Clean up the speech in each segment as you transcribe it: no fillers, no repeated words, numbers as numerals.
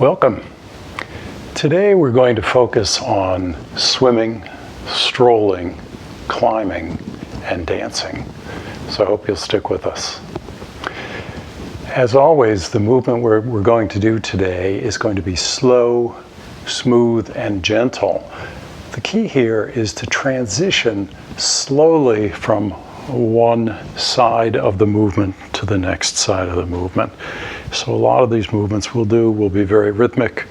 Welcome. Today we're going to focus on swimming, strolling, climbing, and dancing. So I hope you'll stick with us. As always, the movement we're going to do today is going to be slow, smooth, and gentle. The key here is to transition slowly from one side of the movement to the next side of the movement. So a lot of these movements will be very rhythmic,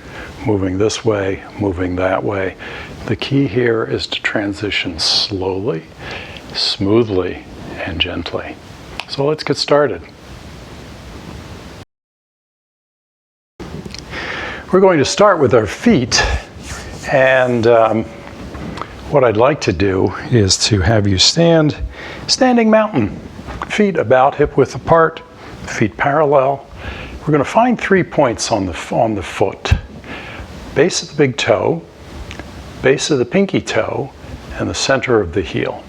moving this way, moving that way. The key here is to transition slowly, smoothly, and gently. So let's get started. We're going to start with our feet, and what I'd like to do is to have you standing mountain, feet about hip width apart, feet parallel. We're going to find 3 points on the foot: base of the big toe, base of the pinky toe, and the center of the heel.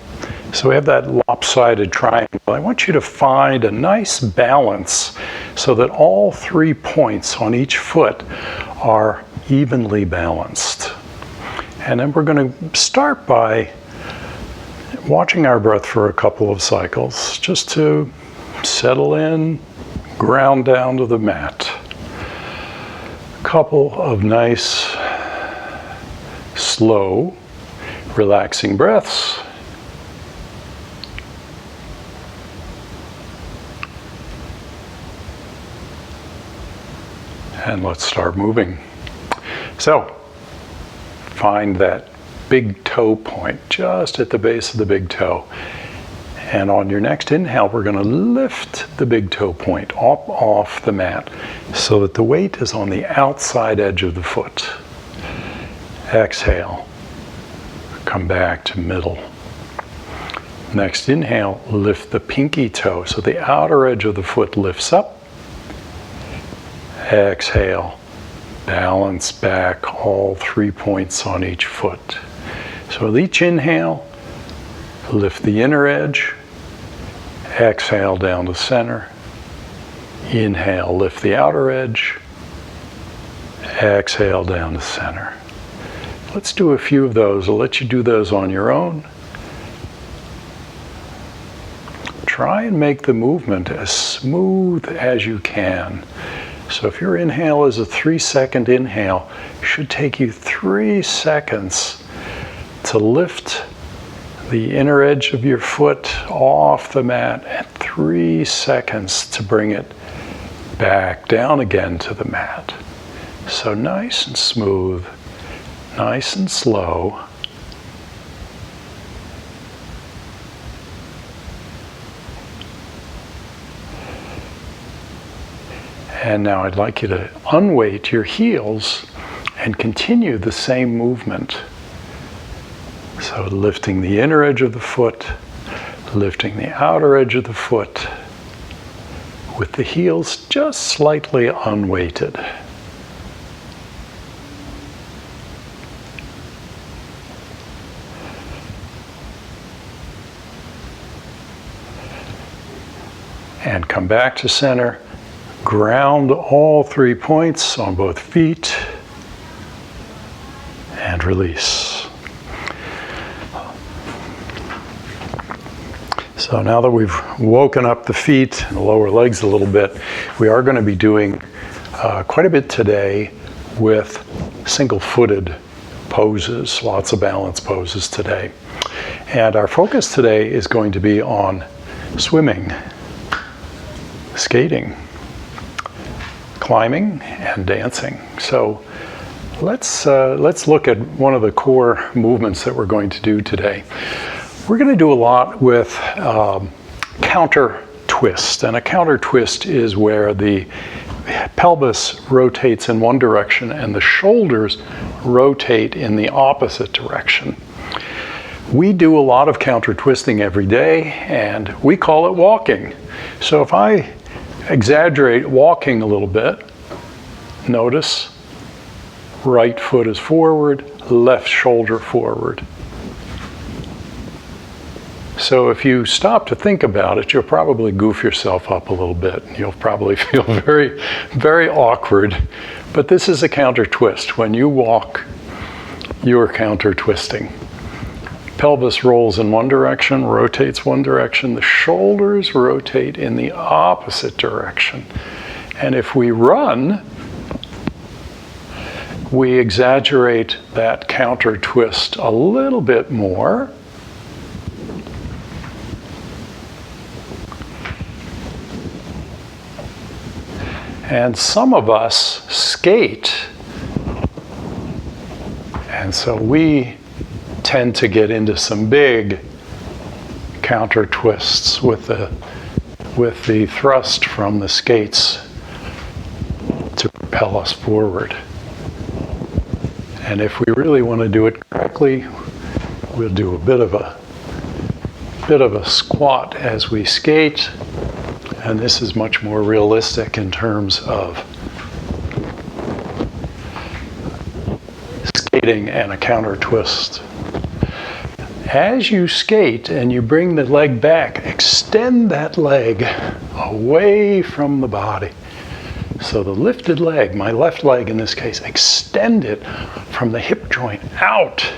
So we have that lopsided triangle. I want you to find a nice balance so that all 3 points on each foot are evenly balanced. And then we're going to start by watching our breath for a couple of cycles, just to settle in, ground down to the mat. A couple of nice, slow, relaxing breaths. And let's start moving. So, find that big toe point just at the base of the big toe. And on your next inhale, we're going to lift the big toe point up off the mat so that the weight is on the outside edge of the foot. Exhale. Come back to middle. Next inhale, lift the pinky toe so the outer edge of the foot lifts up. Exhale. Balance back all 3 points on each foot. So with each inhale, lift the inner edge. Exhale down to center. Inhale, lift the outer edge. Exhale down to center. Let's do a few of those. I'll let you do those on your own. Try and make the movement as smooth as you can. So if your inhale is a 3-second inhale, it should take you 3 seconds to lift the inner edge of your foot off the mat, and 3 seconds to bring it back down again to the mat. So nice and smooth, nice and slow. And now I'd like you to unweight your heels and continue the same movement. So lifting the inner edge of the foot, lifting the outer edge of the foot, with the heels just slightly unweighted. And come back to center. Ground all 3 points on both feet and release. So now that we've woken up the feet and the lower legs a little bit, we are going to be doing quite a bit today with single-footed poses, lots of balance poses today. And our focus today is going to be on swimming, skating, climbing, and dancing. So let's look at one of the core movements that we're going to do today. We're going to do a lot with counter twist, and a counter twist is where the pelvis rotates in one direction and the shoulders rotate in the opposite direction. We do a lot of counter twisting every day, and we call it walking. So if I exaggerate walking a little bit, notice right foot is forward, left shoulder forward. So if you stop to think about it, you'll probably goof yourself up a little bit. You'll probably feel very, very awkward. But this is a counter twist. When you walk, you're counter twisting. Pelvis rolls in one direction, rotates one direction. The shoulders rotate in the opposite direction. And if we run, we exaggerate that counter twist a little bit more. And some of us skate, and so we tend to get into some big counter twists with the thrust from the skates to propel us forward. And if we really want to do it correctly, we'll do a bit of a squat as we skate. And this is much more realistic in terms of skating and a counter twist. As you skate and you bring the leg back, extend that leg away from the body. So the lifted leg, my left leg in this case, extend it from the hip joint out,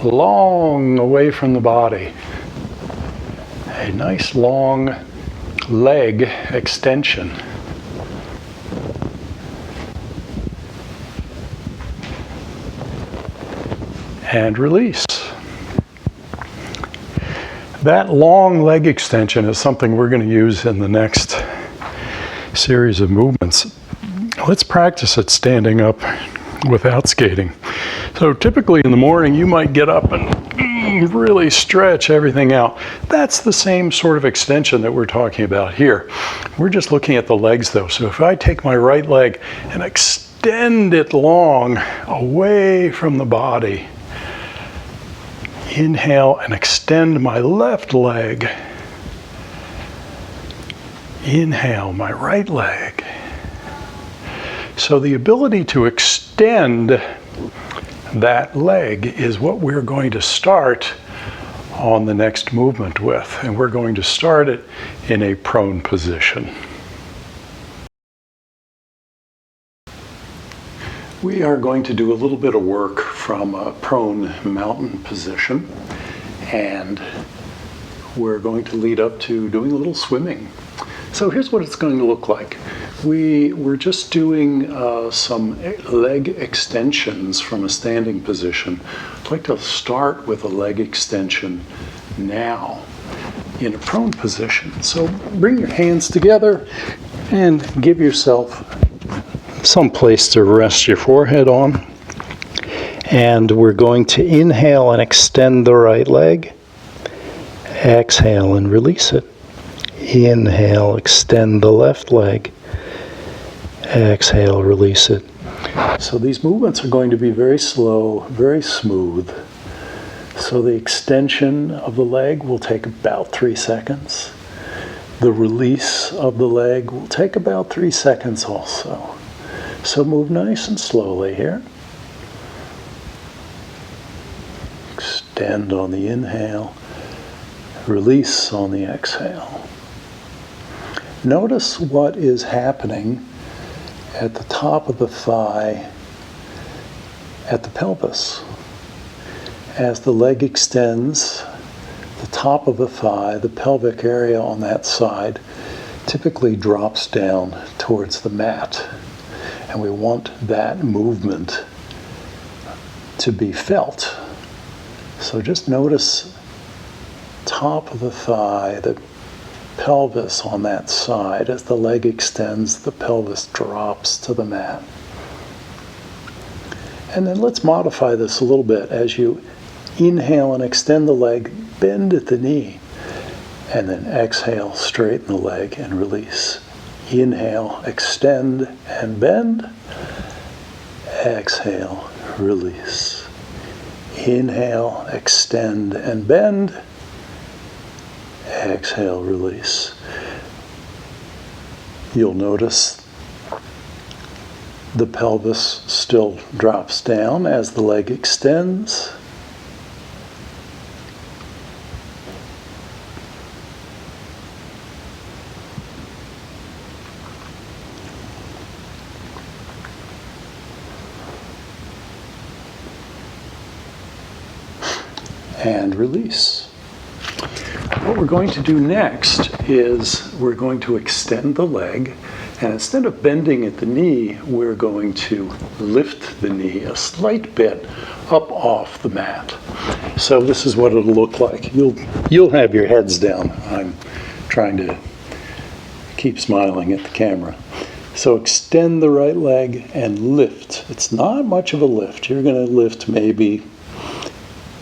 long away from the body. A nice long leg extension. And release. That long leg extension is something we're going to use in the next series of movements. Let's practice it standing up without skating. So typically in the morning you might get up and really stretch everything out. That's the same sort of extension that we're talking about here. We're just looking at the legs though. So if I take my right leg and extend it long away from the body, inhale and extend my left leg. Inhale my right leg. So the ability to extend that leg is what we're going to start on the next movement with. And we're going to start it in a prone position. We are going to do a little bit of work from a prone mountain position, and we're going to lead up to doing a little swimming. So here's what it's going to look like. We're just doing some leg extensions from a standing position. I'd like to start with a leg extension now in a prone position. So bring your hands together and give yourself some place to rest your forehead on. And we're going to inhale and extend the right leg. Exhale and release it. Inhale, extend the left leg. Exhale, release it. So these movements are going to be very slow, very smooth. So the extension of the leg will take about 3 seconds. The release of the leg will take about 3 seconds also. So move nice and slowly here. Extend on the inhale, release on the exhale. Notice what is happening at the top of the thigh, at the pelvis. As the leg extends, the top of the thigh, the pelvic area on that side, typically drops down towards the mat. And we want that movement to be felt. So just notice top of the thigh, the pelvis on that side. As the leg extends, the pelvis drops to the mat. And then let's modify this a little bit. As you inhale and extend the leg, bend at the knee. And then exhale, straighten the leg and release. Inhale, extend and bend. Exhale, release. Inhale, extend and bend. Exhale, release. You'll notice the pelvis still drops down as the leg extends. and release. What we're going to do next is we're going to extend the leg, and instead of bending at the knee, we're going to lift the knee a slight bit up off the mat. So this is what it'll look like. You'll have your heads down. I'm trying to keep smiling at the camera. So extend the right leg and lift. It's not much of a lift. You're going to lift maybe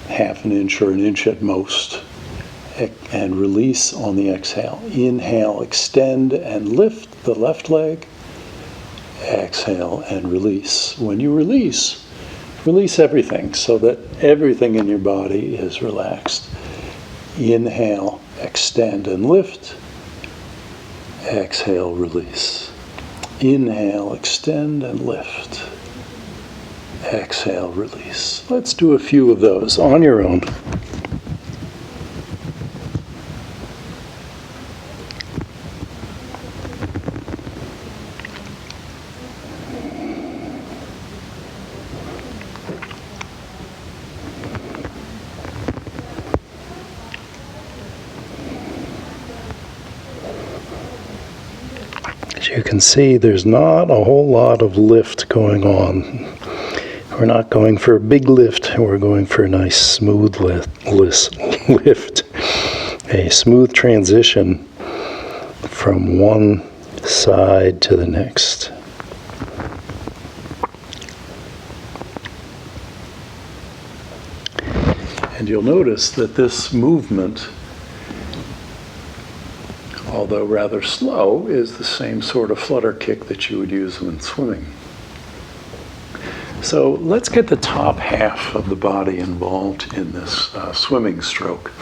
half an inch or an inch at most, and release on the exhale. Inhale, extend and lift the left leg. Exhale and release. When you release everything so that everything in your body is relaxed. Inhale, extend and lift. Exhale, release. Inhale, extend and lift. Exhale, release. Let's do a few of those on your own. As you can see, there's not a whole lot of lift going on. We're not going for a big lift, we're going for a nice smooth lift. A smooth transition from one side to the next. And you'll notice that this movement, although rather slow, is the same sort of flutter kick that you would use when swimming. So let's get the top half of the body involved in this swimming stroke.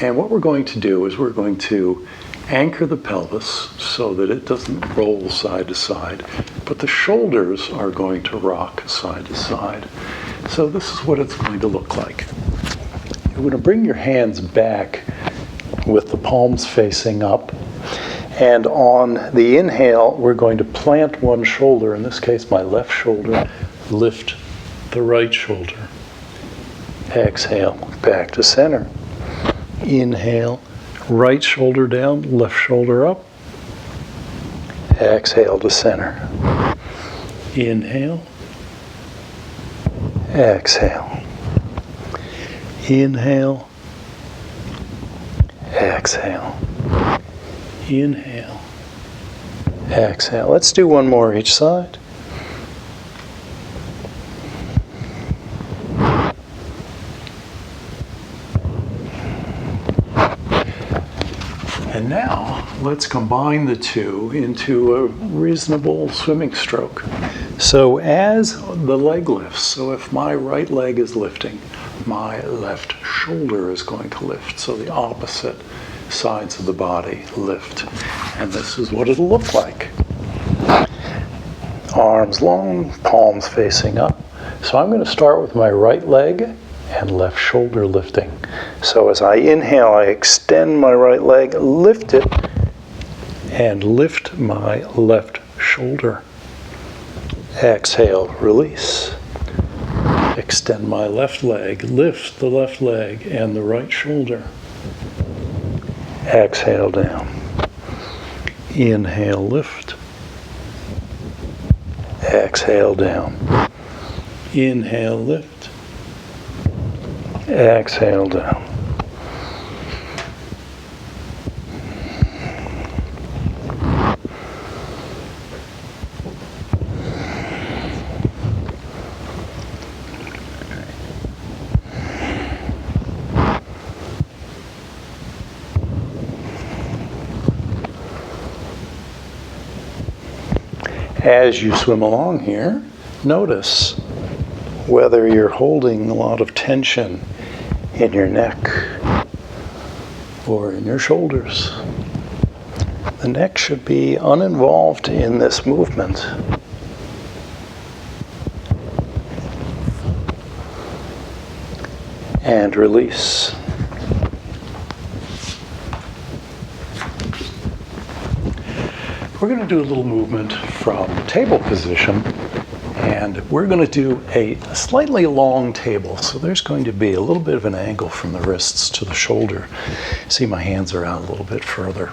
And what we're going to do is we're going to anchor the pelvis so that it doesn't roll side to side, but the shoulders are going to rock side to side. So this is what it's going to look like. You're going to bring your hands back with the palms facing up. And on the inhale, we're going to plant one shoulder, in this case my left shoulder, lift the right shoulder. Exhale, back to center. Inhale, right shoulder down, left shoulder up. Exhale to center. Inhale. Exhale. Inhale. Exhale. Inhale. Exhale. Let's do one more each side. And now, let's combine the two into a reasonable swimming stroke. So as the leg lifts, so if my right leg is lifting, my left shoulder is going to lift. So the opposite sides of the body lift. And this is what it'll look like. Arms long, palms facing up. So I'm going to start with my right leg and left shoulder lifting. So as I inhale, I extend my right leg, lift it, and lift my left shoulder. Exhale, release. Extend my left leg, lift the left leg and the right shoulder. Exhale down. Inhale, lift. Exhale down. Inhale, lift. Exhale down. As you swim along here, notice whether you're holding a lot of tension in your neck or in your shoulders. The neck should be uninvolved in this movement. And release. We're going to do a little movement from table position, and And we're going to do a slightly long table. So there's going to be a little bit of an angle from the wrists to the shoulder. See, my hands are out a little bit further.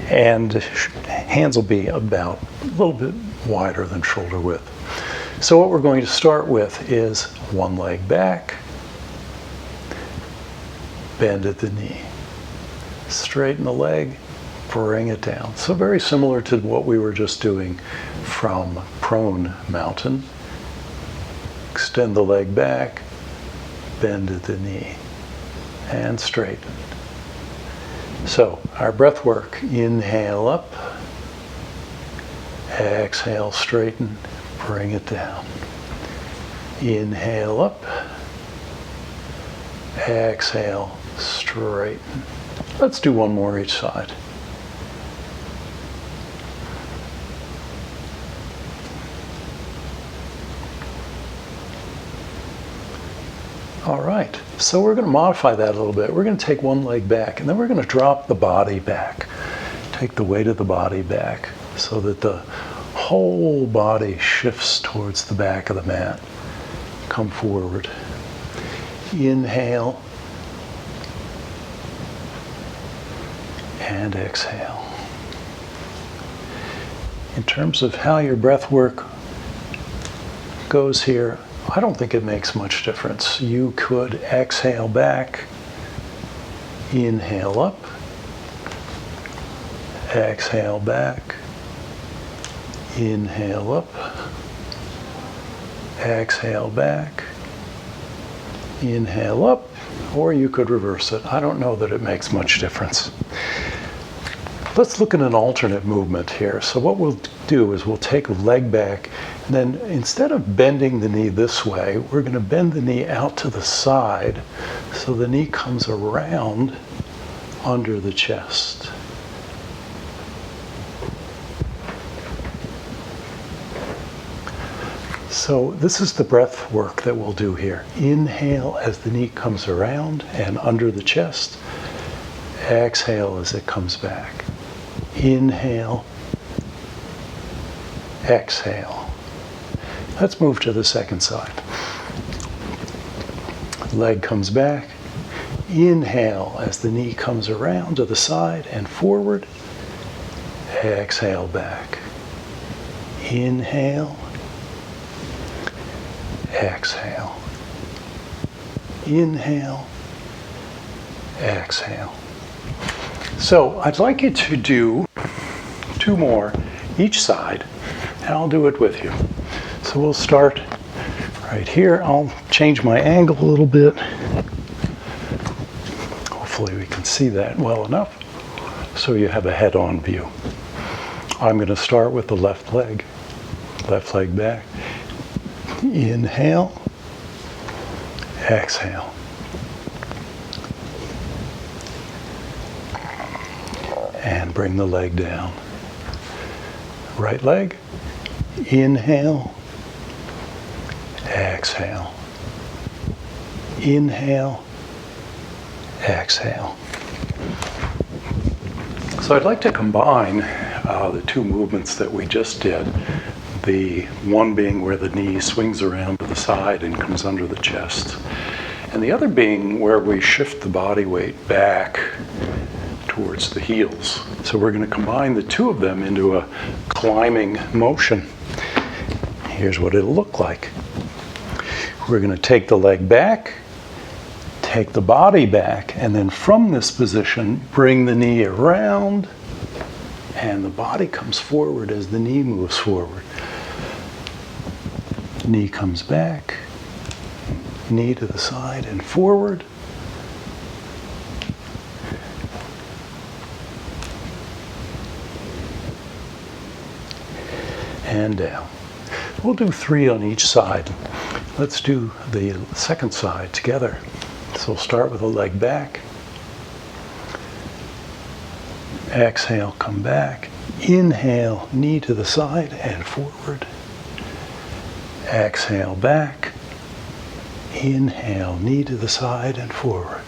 And hands will be about a little bit wider than shoulder width. So what we're going to start with is one leg back, bend at the knee, straighten the leg, bring it down. So very similar to what we were just doing from prone mountain. Extend the leg back, bend at the knee, and straighten. So our breath work, inhale up, exhale, straighten, bring it down. Inhale up, exhale, straighten. Let's do one more each side. All right, so we're going to modify that a little bit. We're going to take one leg back, and then we're going to drop the body back. Take the weight of the body back so that the whole body shifts towards the back of the mat. Come forward. Inhale. And exhale. In terms of how your breath work goes here, I don't think it makes much difference. You could exhale back, inhale up, exhale back, inhale up, exhale back, inhale up, or you could reverse it. I don't know that it makes much difference. Let's look at an alternate movement here. So what we'll do is we'll take a leg back, and then instead of bending the knee this way, we're going to bend the knee out to the side so the knee comes around under the chest. So this is the breath work that we'll do here. Inhale as the knee comes around and under the chest. Exhale as it comes back. Inhale, exhale. Let's move to the second side. Leg comes back. Inhale as the knee comes around to the side and forward. Exhale back. Inhale, exhale. Inhale, exhale. So I'd like you to do two more each side, and I'll do it with you. So we'll start right here. I'll change my angle a little bit. Hopefully we can see that well enough so you have a head-on view. I'm going to start with the left leg back. Inhale, exhale. And bring the leg down. Right leg, inhale, exhale. Inhale, exhale. So I'd like to combine the two movements that we just did. The one being where the knee swings around to the side and comes under the chest. And the other being where we shift the body weight back towards the heels. So we're going to combine the two of them into a climbing motion. Here's what it'll look like. We're going to take the leg back, take the body back, and then from this position, bring the knee around, and the body comes forward as the knee moves forward. Knee comes back, knee to the side and forward. And down. We'll do 3 on each side. Let's do the second side together. So we'll start with the leg back. Exhale, come back. Inhale, knee to the side and forward. Exhale, back. Inhale, knee to the side and forward.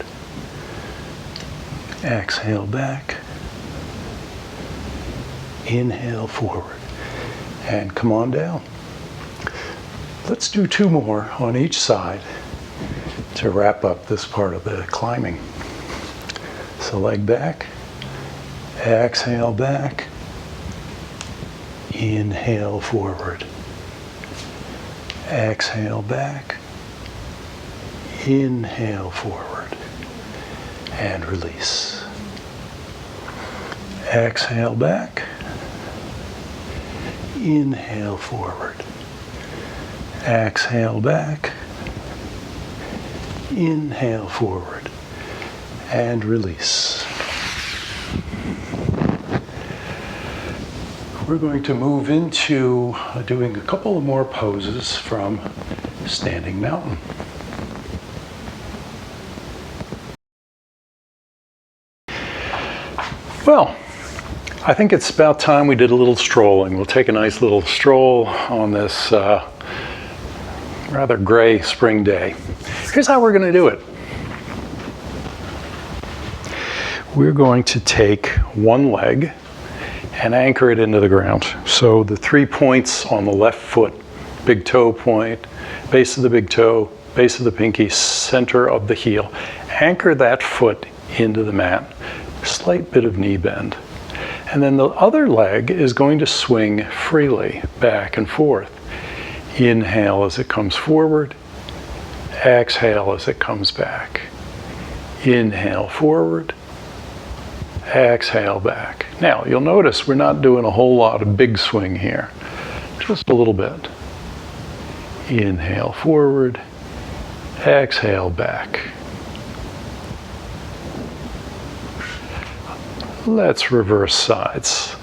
Exhale, back. Inhale, forward. And come on down. Let's do 2 more on each side to wrap up this part of the climbing. So leg back, exhale back, inhale forward, exhale back, inhale forward, and release. Exhale back, inhale forward, exhale back, inhale forward, and release. We're going to move into doing a couple of more poses from Standing Mountain. Well, I think it's about time we did a little strolling. We'll take a nice little stroll on this rather gray spring day. Here's how we're going to do it. We're going to take one leg and anchor it into the ground. So the 3 points on the left foot, big toe point, base of the big toe, base of the pinky, center of the heel. Anchor that foot into the mat. Slight bit of knee bend. And then the other leg is going to swing freely back and forth. Inhale as it comes forward. Exhale as it comes back. Inhale forward. Exhale back. Now you'll notice we're not doing a whole lot of big swing here. Just a little bit. Inhale forward. Exhale back. Let's reverse sides.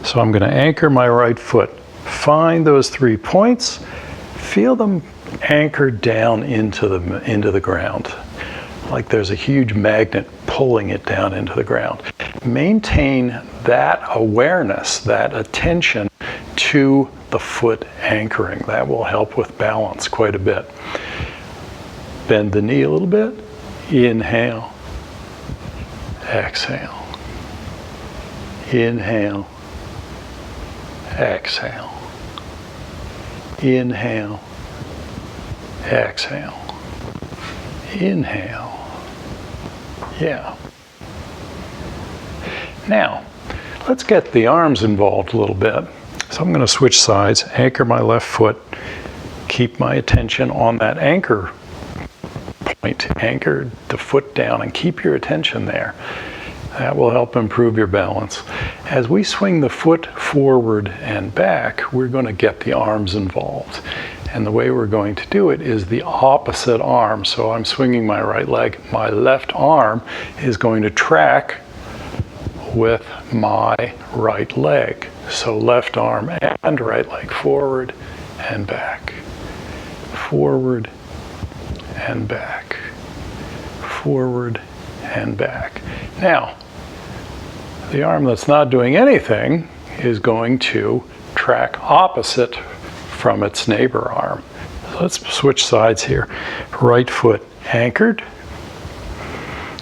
So I'm going to anchor my right foot. Find those 3 points. Feel them anchored down into the ground. Like there's a huge magnet pulling it down into the ground. Maintain that awareness, that attention to the foot anchoring. That will help with balance quite a bit. Bend the knee a little bit. Inhale. Exhale. Inhale, exhale, inhale, exhale, inhale. Yeah. Now, let's get the arms involved a little bit. So I'm going to switch sides, anchor my left foot, keep my attention on that anchor point. Anchor the foot down and keep your attention there. That will help improve your balance. As we swing the foot forward and back, we're going to get the arms involved. And the way we're going to do it is the opposite arm. So I'm swinging my right leg. My left arm is going to track with my right leg. So left arm and right leg forward and back. Forward and back. Forward and back. Now, the arm that's not doing anything is going to track opposite from its neighbor arm. So let's switch sides here. Right foot anchored.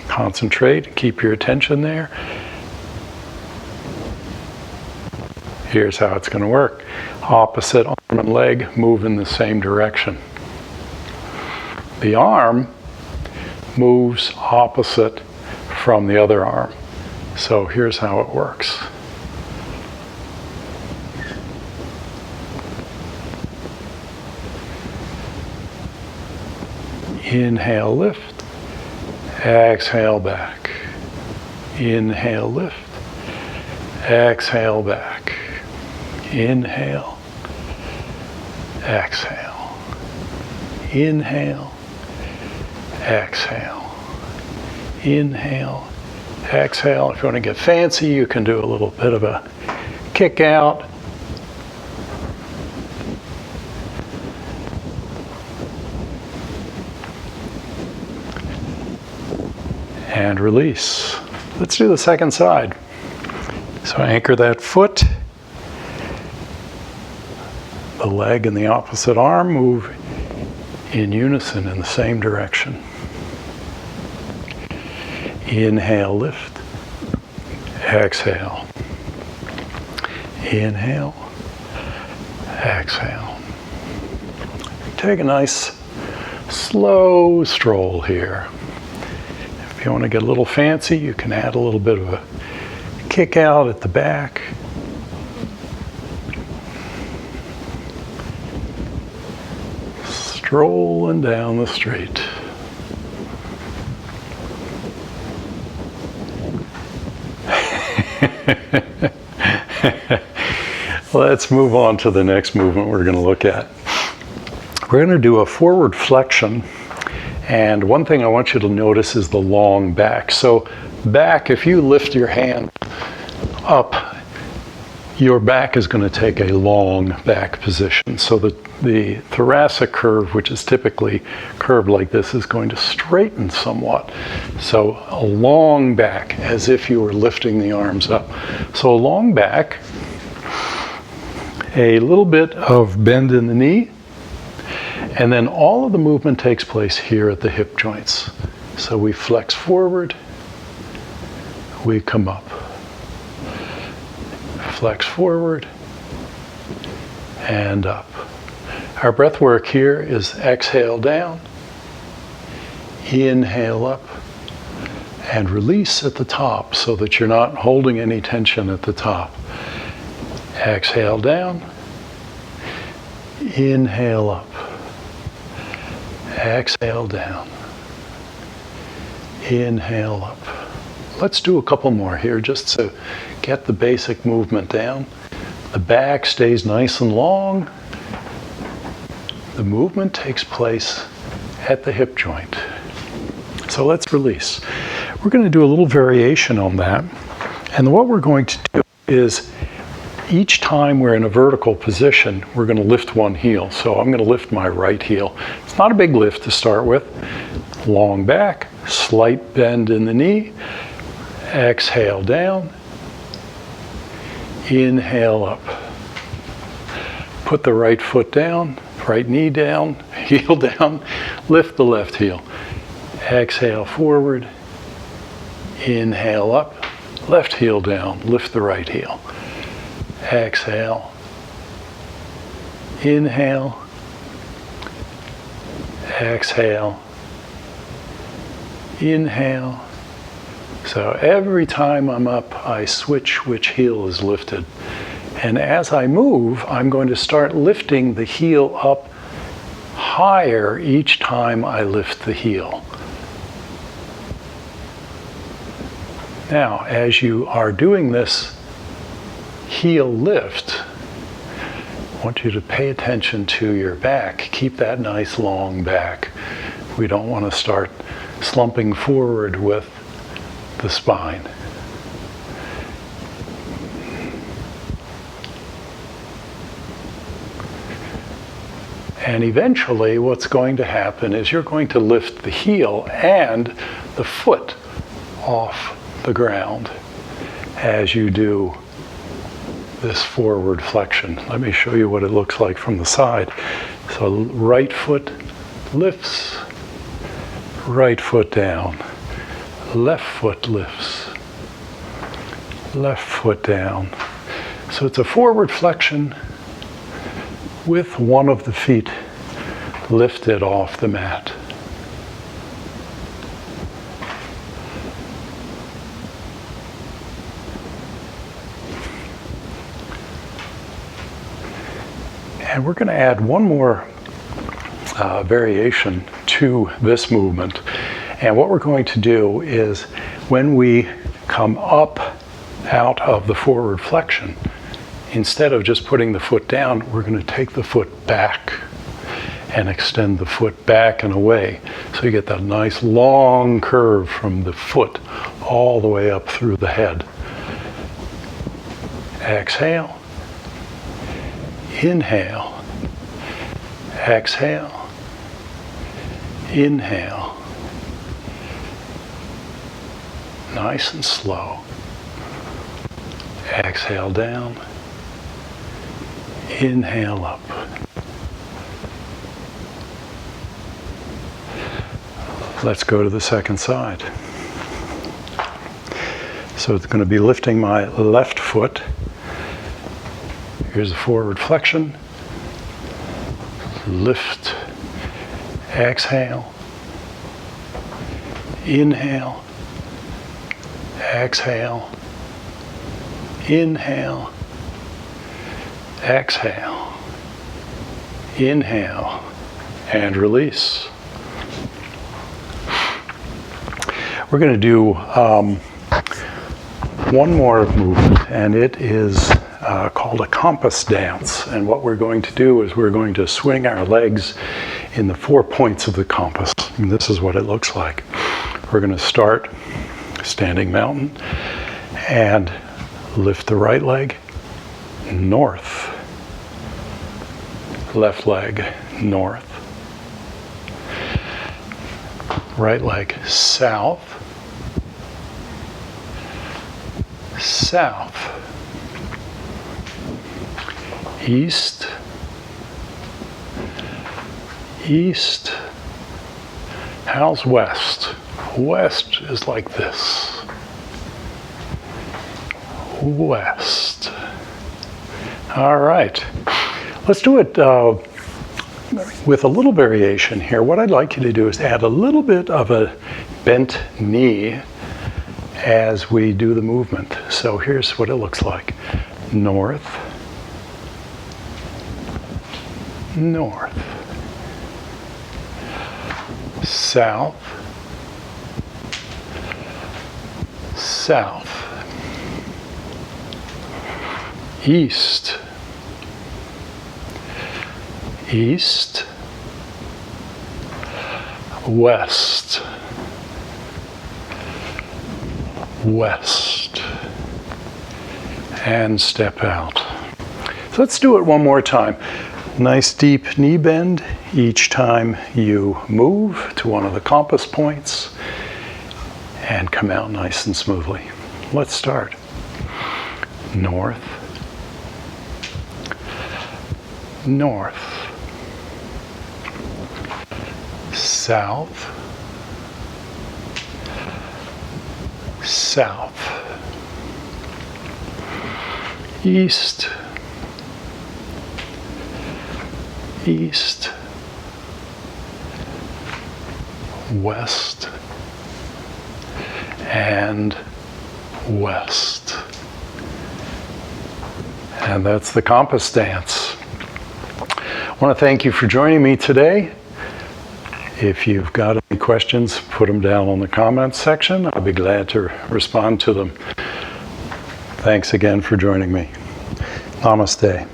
Concentrate, keep your attention there. Here's how it's going to work. Opposite arm and leg move in the same direction. The arm moves opposite from the other arm. So here's how it works. Inhale, lift. Exhale, back. Inhale, lift. Exhale, back. Inhale. Exhale. Inhale. Exhale. Inhale. Exhale. If you want to get fancy, you can do a little bit of a kick out. And release. Let's do the second side. So anchor that foot. The leg and the opposite arm move in unison in the same direction. Inhale, lift. Exhale. Inhale. Exhale. take a nice slow stroll here. If you want to get a little fancy, you can add a little bit of a kick out at the back. Strolling down the street. Let's move on to the next movement we're going to look at. We're going to do a forward flexion, and one thing I want you to notice is the long back. So back, if you lift your hand up, your back is going to take a long back position. So the thoracic curve, which is typically curved like this, is going to straighten somewhat. So a long back, as if you were lifting the arms up. So a long back, a little bit of bend in the knee, and then all of the movement takes place here at the hip joints. So we flex forward, we come up. Flex forward and up. Our breath work here is exhale down, inhale up, and release at the top so that you're not holding any tension at the top. Exhale down, inhale up, exhale down, inhale up. Let's do a couple more here just to get the basic movement down. The back stays nice and long. The movement takes place at the hip joint. So let's release. We're going to do a little variation on that. And what we're going to do is each time we're in a vertical position, we're going to lift one heel. So I'm going to lift my right heel. It's not a big lift to start with. Long back, slight bend in the knee. Exhale down. Inhale up. Put the right foot down, right knee down, heel down. Lift the left heel. Exhale forward. Inhale up. Left heel down. Lift the right heel. Exhale. Inhale. Exhale. Inhale. So every time I'm up, I switch which heel is lifted. And as I move, I'm going to start lifting the heel up higher each time I lift the heel. Now, as you are doing this heel lift, I want you to pay attention to your back. Keep that nice long back. We don't want to start slumping forward with the spine. And eventually what's going to happen is you're going to lift the heel and the foot off the ground as you do this forward flexion. Let me show you what it looks like from the side. So right foot lifts, right foot down, left foot lifts, left foot down. So it's a forward flexion with one of the feet lifted off the mat. And we're going to add one more variation to this movement. And what we're going to do is when we come up out of the forward flexion, instead of just putting the foot down, we're going to take the foot back and extend the foot back and away. So you get that nice long curve from the foot all the way up through the head. Exhale. Inhale. Exhale. Inhale. Nice and slow. Exhale down. Inhale up. Let's go to the second side. So it's going to be lifting my left foot. Here's a forward flexion. Lift exhale, inhale, exhale, inhale, exhale, inhale, and release. We're going to do one more movement, and it is called a compass dance. And what we're going to do is we're going to swing our legs in the 4 points of the compass. And this is what it looks like. We're going to start standing mountain and lift the right leg north, left leg north, right leg south, south, east, east. How's west? West is like this. West. All right. Let's do it with a little variation here. What I'd like you to do is add a little bit of a bent knee as we do the movement. So here's what it looks like. North, north, south, south, east, east, west, west, and step out. So let's do it one more time. Nice deep knee bend each time you move to one of the compass points and come out nice and smoothly. Let's start. North, north, south, south, east, east, west, and west. And that's the compass dance. I want to thank you for joining me today. If you've got any questions, put them down on the comments section. I'll be glad to respond to them. Thanks again for joining me. Namaste.